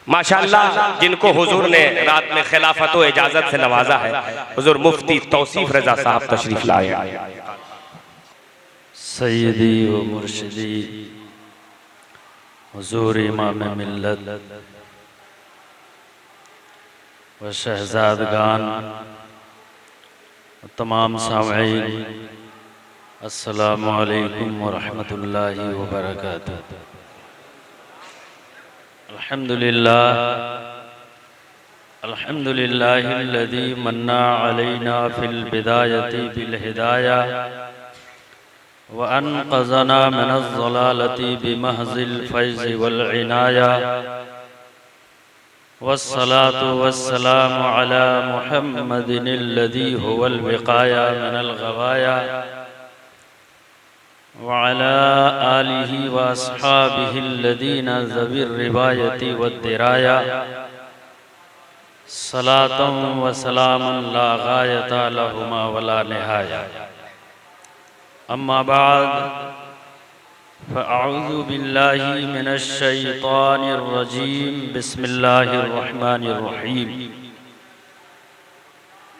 माशाअल्लाह जिनको हुजूर ने रात में खिलाफत व इजाजत से नवाजा है, हुजूर मुफ्ती तौसीफ रजा साहब तशरीफ लाए। सय्यदी व मुर्शिदी हुजूर इमाम मिल्लत व शहजादगान तमाम सामईन, अस्सलामु अलैकुम व रहमतुल्लाहि व बरकातुहू। अल्हम्दुलिल्लाहिल्लज़ी मन्ना अलैना फिल बिदायति बिल हिदाया व अनक़ज़ना मिनज़ ज़लालति बिमहज़िल फ़ैज़ि वल इनाया वस्सलातु वस्सलामु अला मुहम्मदिनिल्लज़ी हुवल विक़ाया मिनल ग़वाया व अला आलिहि व अस्हाबिहिल्लज़ीना ज़विर रिवायति वद्दिराया सलातन व सलामन ला गायता लहुमा वला निहाया। अम्मा बाद फ़अऊज़ु बिल्लाहि मिनश शैतानिर रजीम, बिस्मिल्लाहिर रहमानिर रहीम।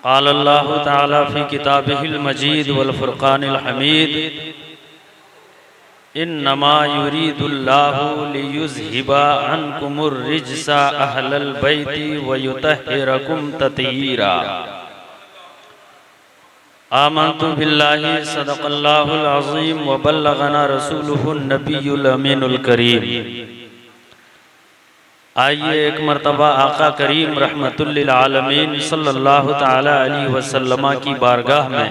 क़ाल अल्लाहु तआला फ़ी किताबिहिल मजीद वल फ़ुरक़ानिल हमीद, इन्नमा युरीदुल्लाहु लियुज़हिबा अन्कुमुर रिज्सा अहलल बैति व युतहिरकुम तत्हीरा। आमन्तु बिल्लाहि सदक़ल्लाहुल अज़ीम व बल्लगना रसूलुहुन नबियुल अमीनुल करीम। आइए एक मरतबा आका करीम रहमतुल लिल आलमीन सल्लल्लाहु तआला अलैहि वसल्लम की बारगाह में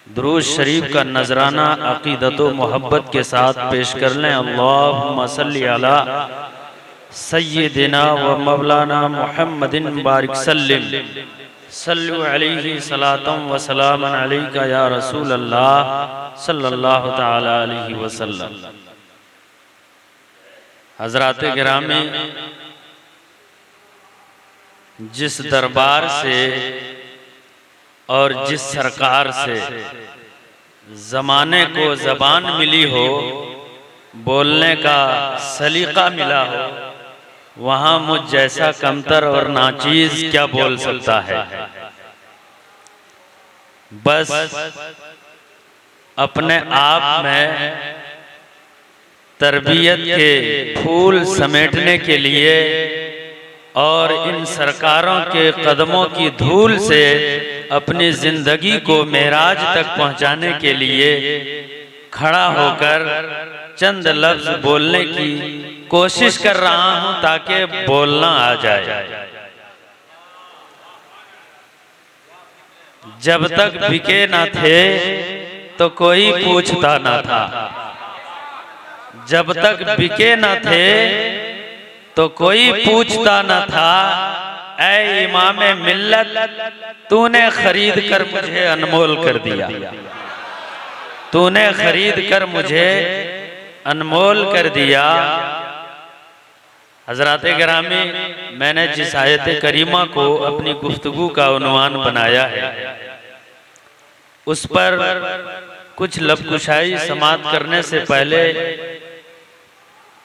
दुरूद शरीफ का नजराना अक़ीदत व मोहब्बत के साथ पेश कर लें। अल्लाहुम्मा सल्लि अला सय्यिदिना व मौलाना मुहम्मदिन बारिक सल्लिम सल्लु अलैहि सलातम व सलामन अलैका या रसूल अल्लाह सल्लल्लाहु तआला अलैहि वसल्लम। हज़रात गिरामी, जिस दरबार से और जिस सरकार से ज़माने को ज़बान मिली हो, बोलने का सलीका मिला हो, वहाँ मुझ जैसा कमतर और नाचीज़ क्या बोल सकता है। बस अपने आप में तरबियत के फूल समेटने के लिए और इन सरकारों के कदमों की धूल से अपनी जिंदगी को मेराज तक पहुंचाने के लिए खड़ा होकर चंद लफ्ज बोलने की कोशिश कर रहा हूं ताकि बोलना आ जाए। जब तक बिके ना थे तो कोई पूछता ना था, जब तक बिके ना थे तो कोई पूछता न था। ऐ इमामे मिल्लत, तूने खरीद कर मुझे अनमोल कर दिया, तूने खरीद कर मुझे अनमोल कर दिया। हज़रात गिरामी, मैंने जिस आयत करीमा को अपनी गुफ्तगू का उन्वान बनाया है, उस पर कुछ लबकुशाई समात करने से पहले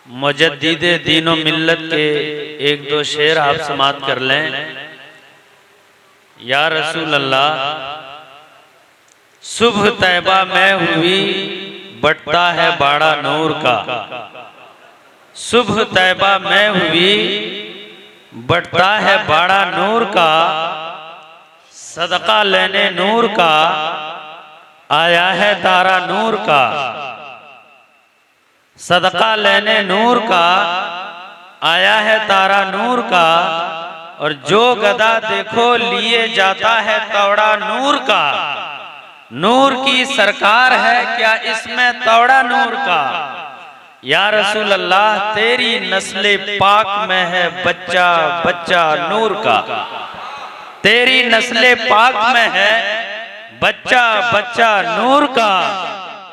मुजद्दिदे दीनो मिल्लत के एक दो शेर आप समात कर लें। या रसूल अल्लाह, सुबह तैबा में हुई बटता है बाड़ा नूर का, सुबह तैबा में हुई बटता है बाड़ा नूर का, सदका लेने नूर का आया है तारा नूर का, सदका लेने नूर का आया है तारा नूर का, और जो गदा देखो लिए जाता है तौड़ा नूर का। नूर की सरकार है क्या इसमें तौड़ा नूर का। या रसूल अल्लाह, तेरी नस्ले पाक में है बच्चा बच्चा नूर का, तेरी नस्ले पाक में है बच्चा बच्चा नूर का।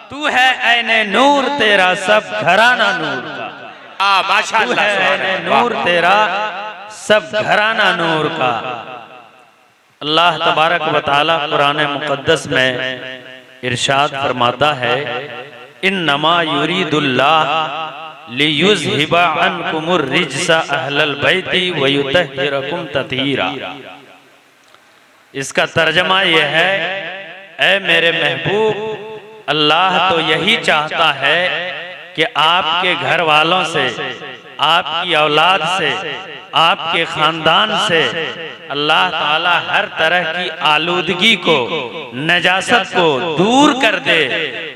तू है ऐने नूर, तेरा सब घराना नूर का। माशाअल्लाह, तू है ऐने नूर, तेरा सब घराना नूर का। अल्लाह तबारक व तआला कुरान मुक़द्दस में इरशाद फरमाता है, इन्नमा युरीदुल्लाह लियुज़हिबा अन्कुमुर रिज्सा अहलल बैति व युतहिरकुम तत्हीरा। इसका तर्जमा यह है, ऐ मेरे महबूब, अल्लाह तो यही चाहता है कि आपके घर वालों से, आपकी औलाद से, आपके खानदान से अल्लाह ताला हर तरह की आलूदगी को, नजासत को दूर कर दे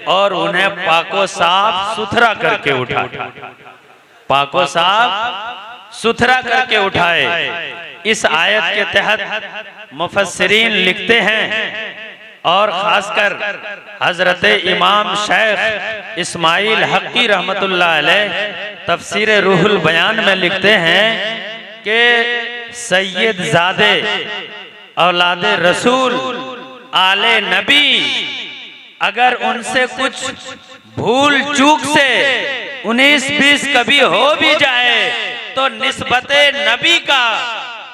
और उन्हें पाको साफ सुथरा करके उठाए, पाको साफ सुथरा करके उठाए। इस आयत के तहत मुफस्सिरीन लिखते हैं और खासकर हजरत इमाम शेख इस्माइल हक्की रहमतुल्लाह अलैह तफसीर रूहुल बयान में लिखते हैं कि सैयद ज़ादे औलाद रसूल आले नबी अगर उनसे कुछ भूल चूक से 19-20 कभी हो भी जाए तो निस्बते नबी का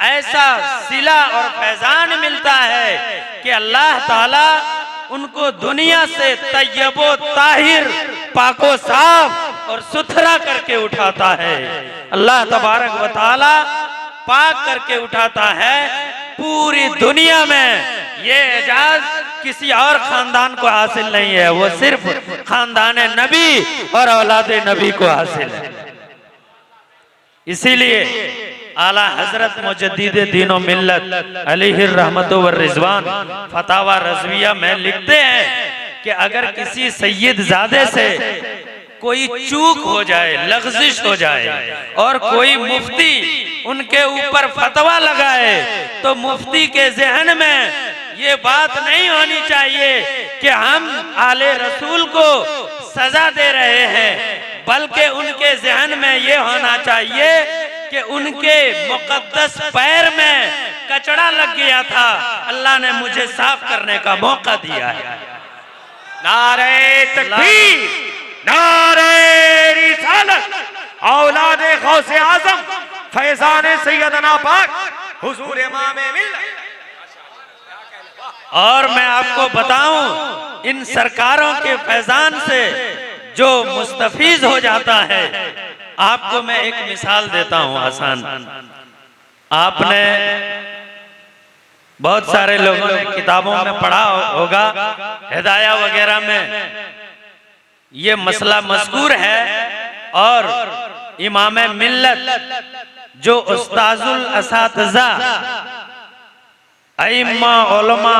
ऐसा सिला और फैजान मिलता है कि अल्लाह ताला उनको दुनिया से तैयबो ताहिर, पाको साफ और सुथरा करके उठाता है। अल्लाह तबारक व ताला पाक करके उठाता है। पूरी दुनिया में ये एजाज किसी और खानदान को हासिल नहीं है, वो सिर्फ खानदान नबी और औलाद नबी को हासिल है। इसीलिए आला हजरत मुजद्दिद दीनो मिल्लत अलैहि रहमतो व रिजवान फतावा रज़विया में लिखते हैं कि अगर किसी सैयद ज़ादे से कोई चूक हो जाए, लग़ज़िश हो जाए और कोई मुफ्ती उनके ऊपर फतवा लगाए तो मुफ्ती के ज़हन में ये बात नहीं होनी चाहिए कि हम आले रसूल को सजा दे रहे हैं, बल्कि उनके ज़हन में ये होना चाहिए कि उनके मुक़द्दस पैर में कचड़ा लग गया था, अल्लाह ने मुझे साफ करने का मौका दिया है। नारे तकबीर, नारे रिसालत, औलादे गौसे आज़म फैज़ाने सैयदना पाक हुजूर इमामे मिल्लत। और मैं आपको बताऊं, इन सरकारों के फैजान से जो मुस्तफीज हो जाता है, आपको मैं एक मिसाल देता हूं आसान। आपने बहुत सारे लोगों ने किताबों में पढ़ा होगा, हिदाया वगैरह में ये मसला मज़कूर है। और इमाम मिल्लत जो उस्ताजुल असातिज़ा अइम्मा उलमा,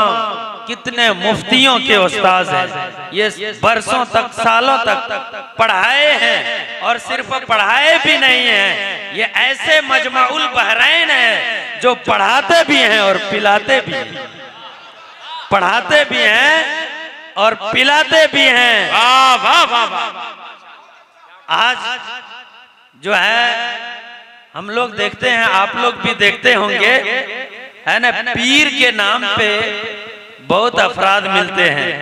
कितने मुफ्तियों के उस्ताज हैं, ये बरसों तक, सालों तक पढ़ाए हैं और सिर्फ पढ़ाए भी नहीं हैं, ये ऐसे मजमाउल बहरैन है जो पढ़ाते भी हैं और पिलाते भी हैं, पढ़ाते भी हैं और पिलाते भी हैं। वाह वाह वाह वाह। आज जो है हम लोग देखते हैं, आप लोग भी देखते होंगे, है ना, पीर के नाम पे बहुत अफराद मिलते हैं,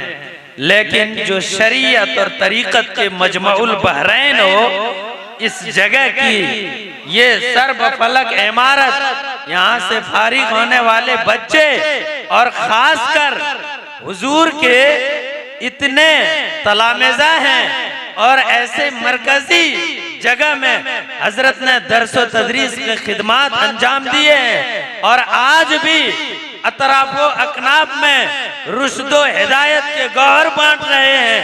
लेकिन जो शरीयत और तरीकत के मजमाउल बहरैन हो, इस जगह की ये सर्वफलक इमारत, यहाँ से फारिग होने वाले बच्चे और खासकर हुजूर के इतने तलामेजा हैं और ऐसे मरकजी जगह में हजरत ने दर्स व तदरीस की खिदमात अंजाम दिए हैं और आज भी अतराफो अकनाब में रुश्दो हिदायत के गौहर बांट रहे हैं।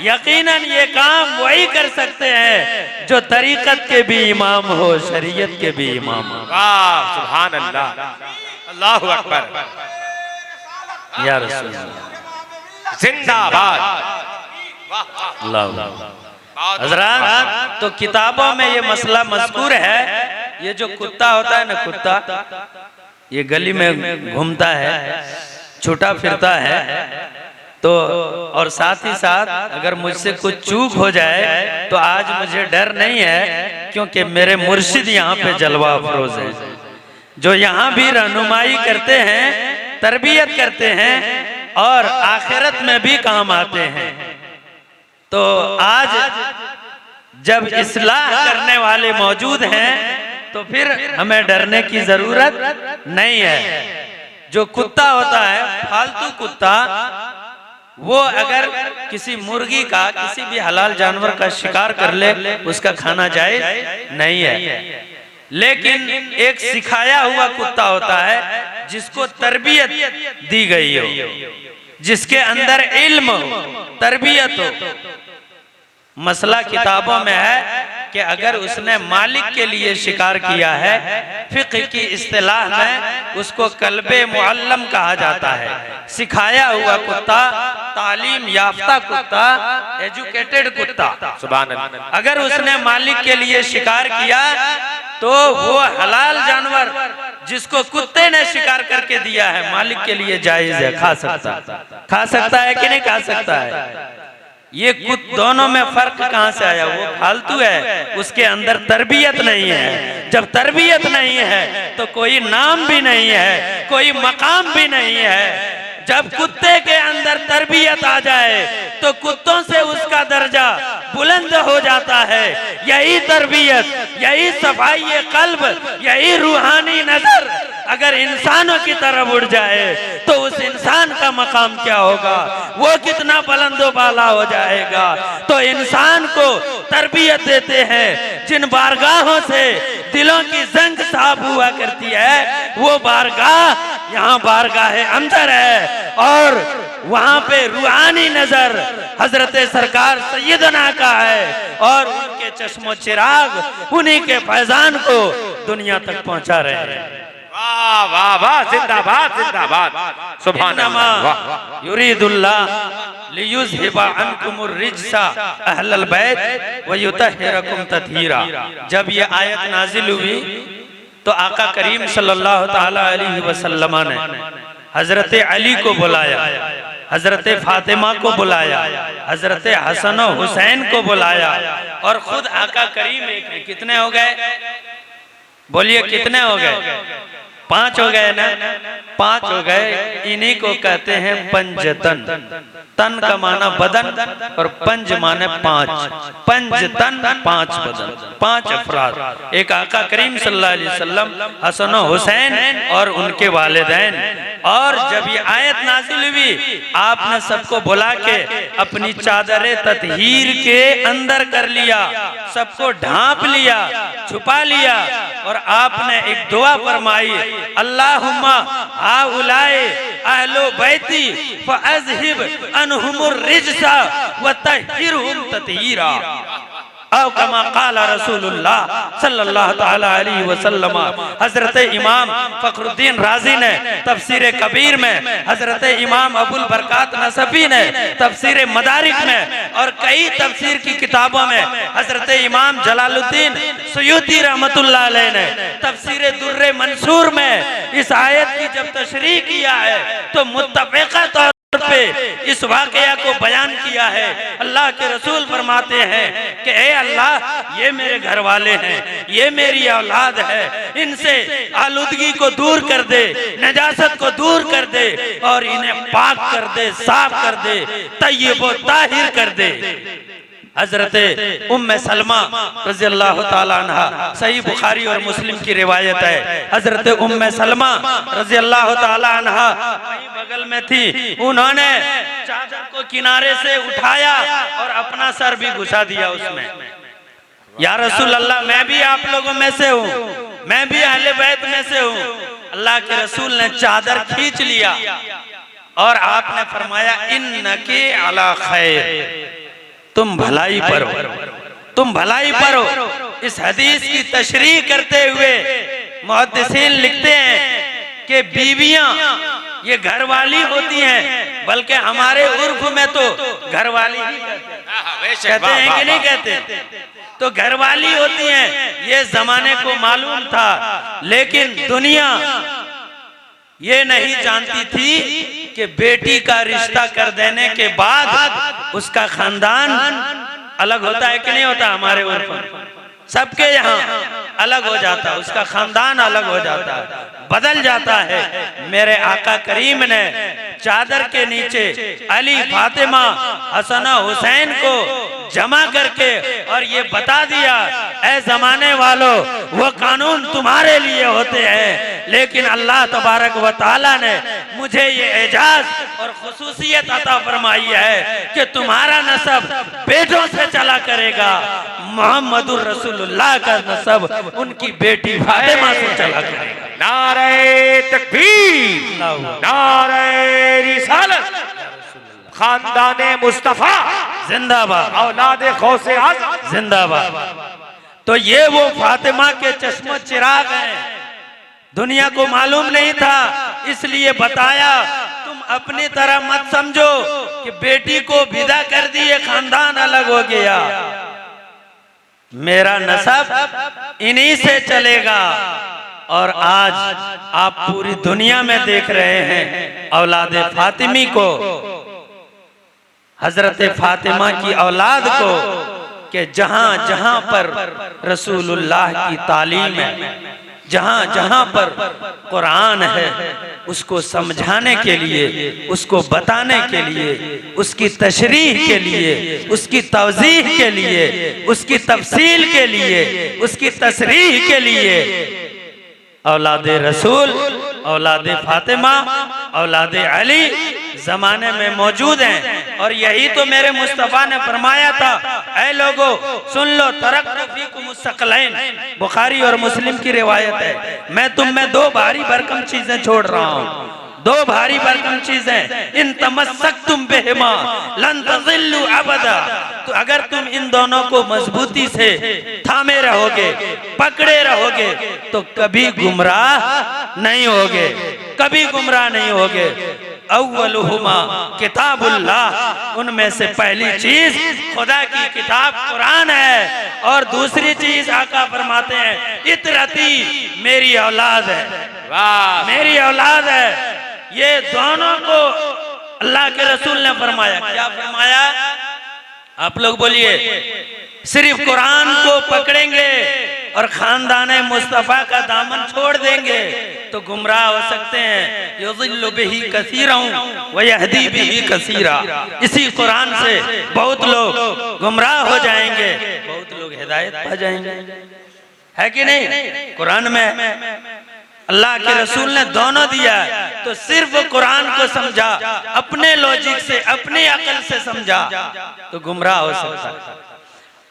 यकीनन ये काम वही कर सकते हैं जो तरीकत के भी इमाम हो, शरीयत के भी इमाम हो। वाह सुभान अल्लाह, अल्लाहु अकबर, या रसूल अल्लाह, जिंदाबाद। अल्लाह। हजरात, तो किताबों में ये मसला मज़कूर है। ये जो कुत्ता होता है ना, कुत्ता ये गली में घूमता है, छूटा फिरता है, तो और साथ ही साथ अगर मुझसे कुछ चूक हो जाए तो आज मुझे डर नहीं है, क्योंकि मेरे मुर्शिद यहाँ पे जलवा अफरोज है, जो यहाँ भी रहनुमाई करते हैं, तरबियत करते हैं और आखिरत में भी काम आते हैं। तो आज जब इस्लाह करने वाले मौजूद हैं तो फिर हमें डरने की जरूरत नहीं है। जो कुत्ता होता है, फालतू कुत्ता, वो अगर किसी मुर्गी का किसी भी हलाल जानवर का शिकार कर ले उसका खाना जायज नहीं है। लेकिन एक सिखाया हुआ कुत्ता होता है जिसको तरबियत दी गई हो, जिसके अंदर इल्म हो, तरबियत हो। मसला किताबों में है कि अगर उसने मालिक के लिए शिकार किया है, फिक्र की इस्तिलाह में उसको कल्बे मुअल्लम कहा जाता है। सिखाया हुआ कुत्ता, तालीम याफ्ता कुत्ता, एजुकेटेड कुत्ता। सुभान अल्लाह। अगर उसने मालिक के लिए शिकार किया तो वो हलाल जानवर जिसको कुत्ते ने शिकार करके दिया है मालिक के लिए जायज है, खा सकता है कि नहीं खा सकता है। ये दोनों में फर्क कहाँ से आया? वो फालतू है, उसके अंदर तरबियत नहीं है। जब तरबियत नहीं है तो कोई नाम भी नहीं है, कोई मकाम भी नहीं है। जब कुत्ते के अंदर तरबियत आ जाए तो कुत्तों से उसका दर्जा बुलंद हो जाता है। यही तरबियत, यही सफाई कल्ब, यही रूहानी नजर अगर इंसानों की तरफ उड़ जाए तो उस इंसान का मकाम क्या होगा? वो कितना बुलंदो बाला हो जाएगा। तो इंसान को तरबियत देते हैं जिन बारगाहों से दिलों की जंग साफ हुआ करती है, वो बारगाह यहाँ बारगाह अंदर है और वहाँ पे रूहानी नजर हजरत सरकार सैयदना का है और उनके चश्मो चिराग उन्हीं के फैजान को दुनिया तक पहुँचा रहे हैं। वाह वाह वाह, जिंदाबाद जिंदाबाद, सुभान अल्लाह। युरीदुल्लाह लियुज़हिबा अन्कुमुर रिज्सा अहलल बैत व युतहिरकुम तत्हीरा। जब ये आयत नाजिल हुई तो आका करीम सल्लल्लाहु ताला अलैहि वसल्लम ने हजरत अली को बुलाया, हजरत फातिमा को बुलाया, हजरत हसन और हुसैन को बुलाया और खुद आका करीम एक। कितने हो गए? बोलिए कितने हो गए? 5 हो गए ना? 5 हो गए। इन्हीं को कहते हैं पंजतन। तन का माना बदन और पंज माने 5। पंज तन 5 बदन, 5 अफराद। एक आका करीम सल्लल्लाहु अलैहि वसल्लम, हसन और हुसैन और उनके वालिदैन। और जब ये आयत नाजिल हुई आपने सबको बुला के अपनी चादरे ततहीर के अंदर कर लिया, सबको ढांप लिया, छुपा लिया और आपने एक दुआ फरमाई, अल्लाहुम्मा हाउलाए अहलो बैती फअज़हिब अनहुमुर रिज्सा व तहिरहुम ततहीरा। औ कमा क़ाला रसूलुल्लाह सल्लल्लाहु ताला अलैहि वसल्लम। हजरत इमाम फखरुद्दीन राजी ने तफसीर कबीर में, हजरत इमाम अबुल बरकात नसफी ने तफसीर मदारिक में और कई तफसीर की किताबों में, हजरत इमाम जलालुद्दीन सुयूती रहमतुल्लाह अलैह ने तफसीर दुर्रे मंसूर में इस आयत की जब तशरीह किया है तो मुत्तफ़िक़ा तौर पे इस वाकया को बयान किया है। अल्लाह के रसूल फरमाते हैं कि ए अल्लाह, ये मेरे घर वाले हैं, ये मेरी औलाद है, इनसे आलूदगी को दूर कर दे, नजासत को दूर कर दे और इन्हें पाक कर दे, साफ कर दे, तय्यब व ताहिर कर दे। हजरत उम्मे सलमा रज़ी अल्लाह ताला अन्हा, सही बुखारी और मुस्लिम की रिवायत है। हजरत उम्मे सलमा रज़ी अल्लाह ताला अन्हा वहीं बगल में थी, उन्होंने चादर को किनारे से उठाया और अपना सर भी घुसा दिया उसमें। या रसूल अल्लाह, मैं भी आप लोगों में से हूँ, मैं भी अहले बैत में से हूँ। अल्लाह के रसूल ने चादर खींच लिया और आपने फरमाया, इन्नके अला खैर, तुम भलाई पर हो, तुम भलाई पर हो। इस हदीस की तशरीह करते हुए मुहद्दिसीन लिखते हैं कि बीवियां ये घरवाली होती हैं, बल्कि हमारे उर्फ में तो घरवाली ही कहते हैं कि नहीं कहते? तो घरवाली होती हैं, ये जमाने को मालूम था, लेकिन दुनिया ये नहीं जानती थी कि बेटी का रिश्ता कर देने के बाद उसका खानदान अलग होता है कि नहीं होता। हमारे उर्फ सबके यहाँ अलग हो जाता, उसका खानदान अलग हो जाता, बदल जाता है। मेरे आका करीम ने चादर के नीचे अली, फातिमा, हसन हुसैन को जमा करके और ये बता दिया, ऐ जमाने वालों, वो कानून तुम्हारे लिए होते हैं, लेकिन अल्लाह तबारक व तआला ने मुझे ये एजाज और खुसूसियत अता फरमाई है कि तुम्हारा नसब बेटों से चला करेगा। मोहम्मदुर रसूलुल्लाह का नसब उनकी बेटी फातिमा से चला करेगा। नारे तकबीर, नारे रिसालत, खानदाने मुस्तफा जिंदाबाद, औलादे गौसे आज़म जिंदाबाद। तो ये वो फातिमा के चश्मो चिराग हैं। दुनिया को मालूम नहीं था, इसलिए बताया, तुम अपनी तरह मत समझो कि बेटी को विदा कर दिए खानदान अलग हो गया। मेरा नसब इन्हीं से चलेगा। और आज आप पूरी दुनिया में देख रहे हैं औलादे फातिमी को, हजरत फातिमा की औलाद को, कि जहां जहां पर रसूलुल्लाह की तालीम है, जहां जहां पर कुरान है, उसको समझाने के लिए, उसको बताने के लिए, उसकी तशरीह के लिए, उसकी तवजीह के लिए, उसकी तफसील के लिए, उसकी तशरीह के लिए औलादे रसूल, औलादे फातिमा, औलादे अली जमाने में मौजूद हैं। और यही तो मेरे मुस्तफा ने फरमाया था, ऐ लोगो सुन लो, तरक्तु फीकुम मुस्तक़लैन, बुखारी और मुस्लिम की रिवायत है, मैं तुम में दो भारी भरकम चीजें छोड़ रहा हूँ, दो भारी भरकम चीजें, इन तमस्सक्तुम बिहिमा लन तज़िल्लु अबदा, तो अगर तुम इन दोनों को मजबूती से थामे रहोगे, पकड़े रहोगे, तो कभी गुमराह नहीं होगे, कभी गुमराह नहीं होगे। अव्वलुहुमा किताबुल्लाह, उनमें से पहली चीज खुदा की किताब कुरान है, और दूसरी चीज आका फरमाते हैं, इतरती, मेरी औलाद है, मेरी औलाद है। ये दोनों को अल्लाह के रसूल ने फरमाया। क्या फरमाया? आप लोग बोलिए। सिर्फ कुरान को पकड़ेंगे और खानदाने मुस्तफा का दामन छोड़ देंगे तो गुमराह हो सकते हैं। युज़िल्लु बिही कसीरा व यहदी बिही कसीरा, इसी कुरान से बहुत लोग गुमराह हो जाएंगे, बहुत लोग हिदायत पा जाएंगे, है कि नहीं? कुरान में अल्लाह के रसूल ने दोनों दिया, तो सिर्फ कुरान को समझा, अपने लॉजिक से, अपनी अकल से समझा तो गुमराह हो सकता है।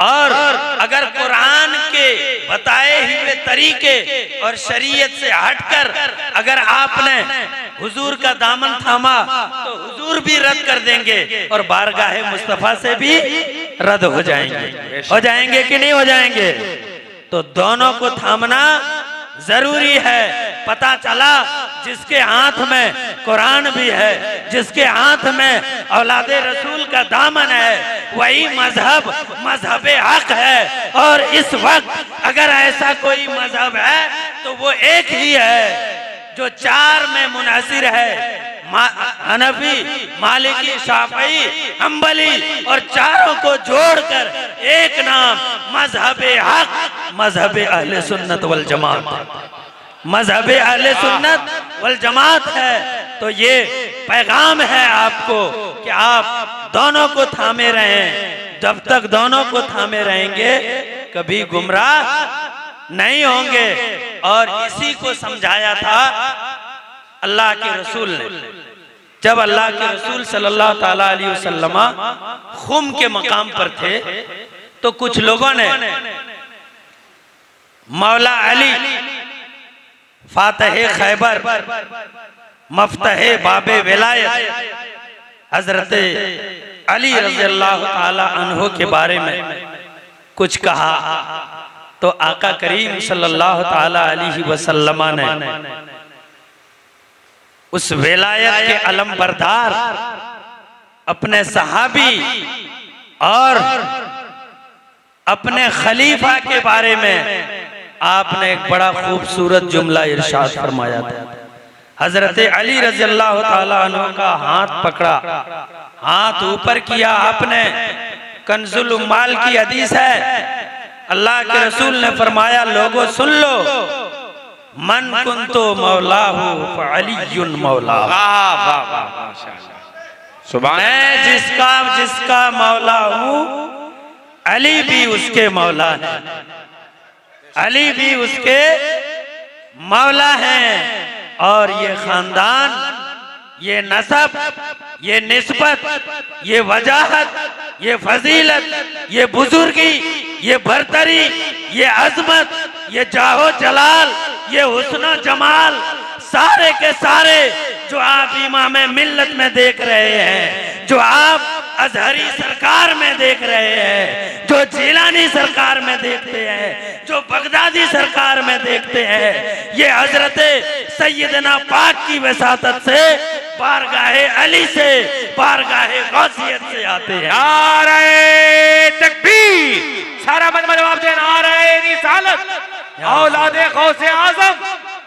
और अगर कुरान के बताए हुए तरीके और शरीयत से हटकर अगर आपने हुजूर का दामन थामा तो हुजूर भी रद्द कर देंगे और बारगाहे मुस्तफा से भी रद्द हो जाएंगे कि नहीं हो जाएंगे? तो दोनों को थामना जरूरी है। पता चला जिसके हाथ में कुरान भी है, जिसके हाथ में औलादे रसूल का दामन है, वही मजहब हक है। और इस वक्त अगर ऐसा कोई मजहब है तो वो एक ही है जो चार में मुनहसिर है, हनफी, मालिकी, शाफई, हम्बली, और चारों को जोड़कर एक नाम मजहब हक, मजहब अहले सुन्नत वल जमात, मजहब अहले सुन्नत वल जमात है। तो ये पैगाम है आपको कि आप दोनों को थामे रहें। जब तक दोनों को थामे रहेंगे कभी गुमराह नहीं होंगे। और इसी को समझाया था अल्लाह के रसूल ने। जब अल्लाह के रसूल सल्लल्लाहु ताला अलैहि वसल्लम खुम के मकाम पर थे तो कुछ लोगों ने मौला अली, फातह खैबर, मफ्तह बाबे विलायत, हजरत अली रज़ी अल्लाह ताला अन्हो के बारे में कुछ कहा तो आका करीम सल्लल्लाहु ताला अलैहि वसल्लम ने उस विलायत के अलम बरदार अपने सहाबी और अपने खलीफा के बारे में आपने एक बड़ा खूबसूरत जुमला इरशाद फरमाया था। हजरत अली रज़ी अल्लाह ताला अन्हु का हाथ पकड़ा, हाथ ऊपर किया आपने। कंजुल उम्माल की हदीस है, अल्लाह के रसूल ने फरमाया, लोगों सुन लो, मन कुंतो मौलाहू फअलियुन मौलाहू। वाह वाह वाह माशाअल्लाह, सुभान। मैं जिसका मौला हूँ, अली भी उसके मौला है, अली भी उसके मौला हैं। और ये खानदान, ये नसब, ये निस्बत, ये वजाहत, ये फजीलत, ये बुजुर्गी, ये बरतरी, ये अजमत, ये जाहो जलाल, ये हुस्न जमाल, सारे के सारे जो आप इमाम मिल्लत में देख रहे हैं, जो आप अजहरी सरकार में देख रहे हैं, जो जिलानी सरकार में देखते हैं, जो बगदादी सरकार में देखते हैं, ये हजरत सैयदना पाक की वसातत से, बारगाहे अली से, बारगाहे गौसियत से आते हैं। नारे तकबीर, सारा मजमा जवाब दे। नारे रिसालत, औलादे गौसे आजम,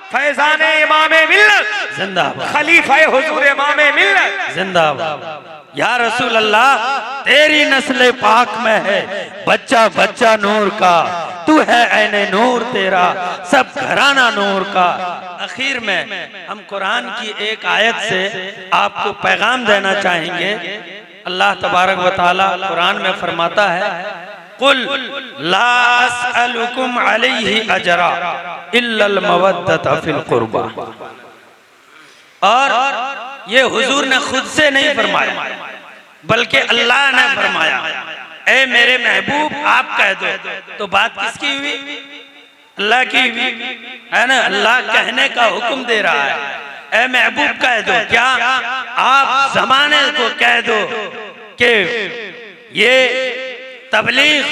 फैजाने इमामे मिल्लत, जिंदाबाद, खलीफा हुजूर इमामे मिल्लत, जिंदाबाद। या रसूल अल्लाह, तेरी नस्ल पाक में है बच्चा बच्चा नूर का, तू है ऐने नूर तेरा, सब घराना नूर का। आखिर में हम कुरान की एक आयत से आपको पैगाम देना चाहेंगे। अल्लाह तबारक व तआला कुरान में फरमाता है, कुल ला अस्अलुकुम अलैहि अजरा इल्लल मवद्दत फिल कुर्बा। और ये हुजूर ने खुद से नहीं फरमाया, बल्कि अल्लाह ने फरमाया, ए मेरे महबूब आप कह दो। तो बात किसकी हुई? अल्लाह की हुई, है ना। अल्लाह कहने का हुक्म दे रहा है, ए महबूब कह दो। क्या आप जमाने को कह दो कि ये तबलीग,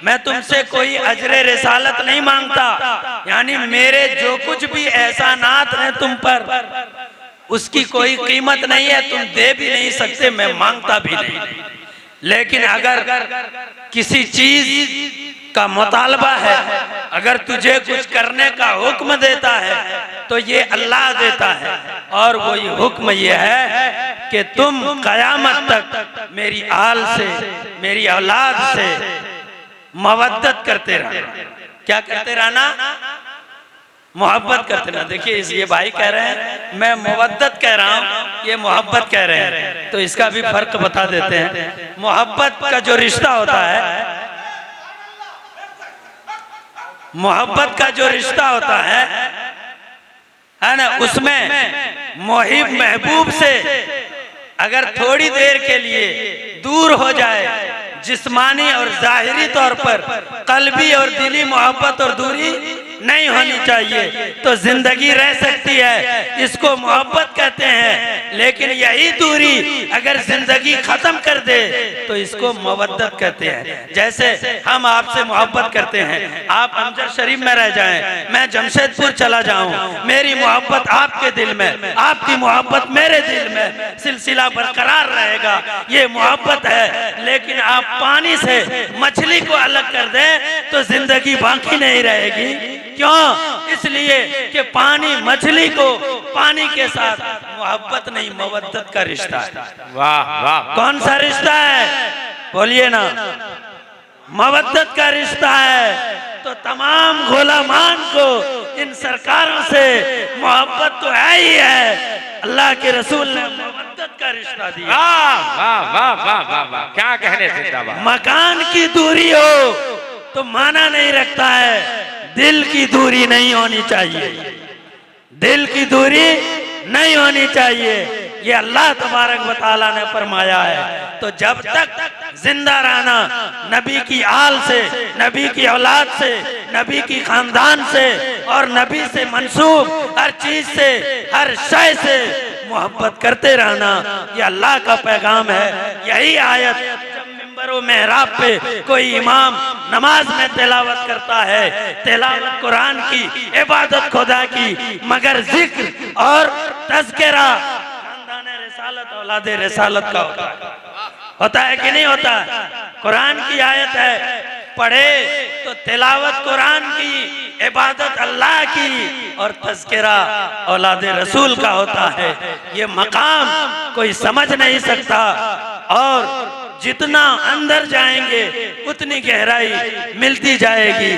मैं तुमसे कोई अजरे रिसालत नहीं मांगता, यानी मेरे जो कुछ भी एहसानात हैं तुम पर, उसकी कोई कीमत नहीं है, तुम दे भी नहीं सकते, मैं मांगता भी नहीं। लेकिन अगर किसी चीज का मुतालबा है, अगर तुझे कुछ करने का हुक्म देता है, तो ये अल्लाह देता है। और वो ये हुक्म ये है कि तुम कयामत तक मेरी आल से, मेरी औलाद से मवद्दत करते रहना। क्या करते रहना? मोहब्बत करते रहना। देखिए ये भाई कह रहे हैं मैं मोहब्बत कह रहा हूँ, ये मोहब्बत कह रहे हैं, तो इसका भी फर्क बता देते हैं। मोहब्बत का जो रिश्ता होता है, मोहब्बत का जो रिश्ता होता है ना, उसमें मोहिब महबूब से अगर थोड़ी देर के लिए दूर हो जाए, जिस्मानी और जाहिरी तौर पर कल्बी और दिली मोहब्बत और दूरी नहीं होनी चाहिए, तो जिंदगी रह सकती है, इसको मोहब्बत कहते हैं। लेकिन यही दूरी अगर जिंदगी खत्म कर दे तो इसको मवद्दत कहते हैं। जैसे हम आपसे मोहब्बत करते हैं, आप अमजद शरीफ में रह जाएं, मैं जमशेदपुर चला जाऊं, मेरी मोहब्बत आपके दिल में, आपकी मोहब्बत मेरे दिल में, सिलसिला बरकरार रहेगा, ये मोहब्बत है। लेकिन आप पानी से मछली को अलग कर दें तो जिंदगी बाकी नहीं रहेगी। क्यों? इसलिए कि पानी मछली को पानी के साथ मोहब्बत नहीं, मवद्दत का रिश्ता है। वाह वाह, कौन सा रिश्ता है? बोलिए ना। मवद्दत का रिश्ता है। तो तमाम गुलामान को इन सरकारों से मोहब्बत तो है ही है, अल्लाह के रसूल ने मवद्दत का रिश्ता दिया। वाह वाह वाह वाह वाह वाह, क्या कहने जिंदाबाद। मकान की दूरी हो तो माना नहीं रखता है, दिल की दूरी नहीं होनी चाहिए, दिल की दूरी नहीं होनी चाहिए, ये अल्लाह तबारक व तआला ने फरमाया है। तो जब तक जिंदा रहना नबी की आल से, नबी की औलाद से, नबी की खानदान से और नबी से मंसूब हर चीज से, हर शय से मोहब्बत करते रहना, ये अल्लाह का पैगाम है। यही आयत मेहराब पे कोई इमाम नमाज में तिलावत करता है, तिलावत कुरान की, इबादत खुदा की, मगर जिक्र और तज़किरा खानदान रिसालत, औलादे रिसालत का होता है कि नहीं होता? कुरान की आयत है, पढ़े तो तिलावत कुरान की, इबादत अल्लाह की और तज़किरा औलादे रसूल का होता है। ये मकाम कोई समझ नहीं सकता। और जितना अंदर जाएंगे उतनी गहराई मिलती जाएगी।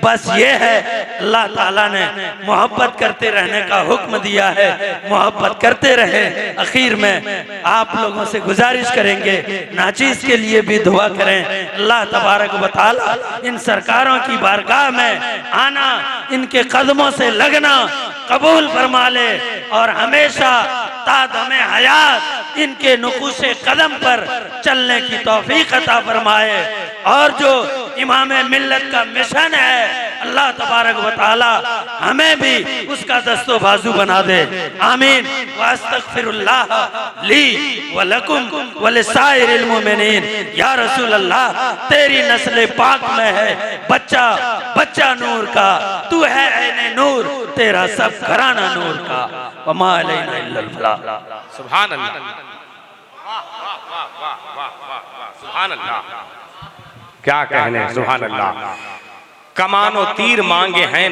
बस ये है, अल्लाह ताला ने मोहब्बत करते रहने का हुक्म दिया है, मोहब्बत करते रहे। आखिर में आप लोगों से गुजारिश करेंगे, नाचीज के लिए भी दुआ करें। अल्लाह तबारक व तआला इन सरकारों की बारगाह में आना, इनके कदमों से लगना कबूल फरमा ले और हमेशा तादमे हयात इनके नुकूशे कदम पर चलने की तौफीक अता फरमाए। और जो इमाम मिल्लत का मिशन है, अल्लाह तबारक व तआला हमें भी उसका दस्तो बाजू बना दे। आमीन। वास्तगफिरुल्लाह ली व लकुम व लिसाइरिल मोमिनीन। या रसूल अल्लाह, तेरी नस्ल पाक में है बच्चा बच्चा नूर का, तू है ऐने नूर, तेरा सब घराना नूर का। वमा अलैना इल्लल बलाग। सुभान अल्लाह, सुभान अल्लाह, क्या कहने, सुभान अल्लाह। कमानो तीर मांगे हैं